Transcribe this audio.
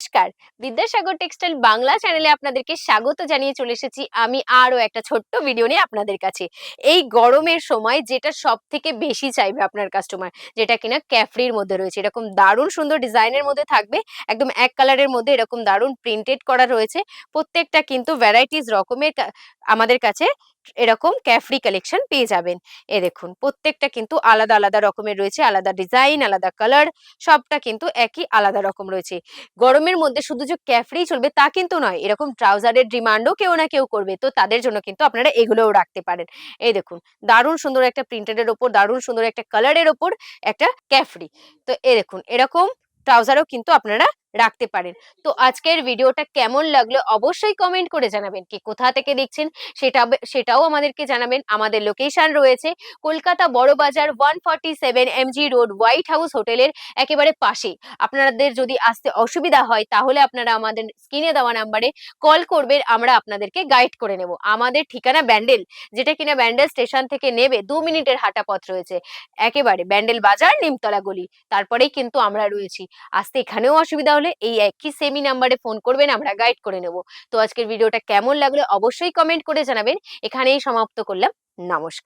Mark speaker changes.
Speaker 1: নমস্কার। বিদ্যাসাগর টেক্সটাইল বাংলা চ্যানেলে আপনাদেরকে স্বাগত জানিয়ে চলে এসেছি আমি আরো একটা ছোট্ট ভিডিও নিয়ে আপনাদের কাছে। এই গরমের সময় যেটা সবথেকে বেশি চাইবে আপনার কাস্টমার, যেটা কিনা ক্যাফরির মধ্যে রয়েছে। এরকম দারুণ সুন্দর ডিজাইনের মধ্যে থাকবে। একদম এক কালারের মধ্যে এরকম দারুণ প্রিন্টেড করা রয়েছে। প্রত্যেকটা কিন্তু ভ্যারাইটিস রকমের আমাদের কাছে এরকম ক্যাফরি কালেকশন পেয়ে যাবেন। দেখুন প্রত্যেকটা কিন্তু আলাদা আলাদা রকমের রয়েছে, আলাদা ডিজাইন, আলাদা কালার, সবটা কিন্তু একই আলাদা রকম রয়েছে। গরমের মধ্যে শুধু যে ক্যাফরি চলবে তা কিন্তু নয়, এরকম ট্রাউজারের ডিমান্ডও কেউ না কেউ করবে, তো তাদের জন্য কিন্তু আপনারা এগুলোও রাখতে পারেন। এই দেখুন দারুণ সুন্দর একটা প্রিন্টেড এর ওপর, দারুণ সুন্দর একটা কালারের ওপর একটা ক্যাফরি। তো দেখুন এরকম ট্রাউজারও কিন্তু আপনারা রাখতে পারেন। তো আজকের ভিডিওটা কেমন লাগলো অবশ্যই কমেন্ট করে জানাবেন। কি কোথা থেকে দেখছেন সেটাও আমাদেরকে জানাবেন। আমাদের লোকেশন রয়েছে Kolkata Burrabazar 147 MG road, White House হোটেলের একেবারে পাশে। আপনাদের যদি আসতে অসুবিধা হয় তাহলে আপনারা আমাদের স্ক্রিনে দেওয়া নাম্বারে কল করবেন, আমরা আপনাদেরকে গাইড করে নেব। আমাদের ঠিকানা ব্যান্ডেল, যেটা কিনা ব্যান্ডেল স্টেশন থেকে নেবে 2 মিনিটের হাঁটা পথ রয়েছে। একেবারে ব্যান্ডেল বাজার, নিমতলা গলি, তারপরেই কিন্তু আমরা রয়েছি। আসতে এখানেও অসুবিধা হলে এই একই সেমি নাম্বারে ফোন করবেন, আমরা গাইড করে নেব। তো আজকের ভিডিওটা কেমন লাগলো অবশ্যই কমেন্ট করে জানাবেন। এখানেই সমাপ্ত করলাম। নমস্কার।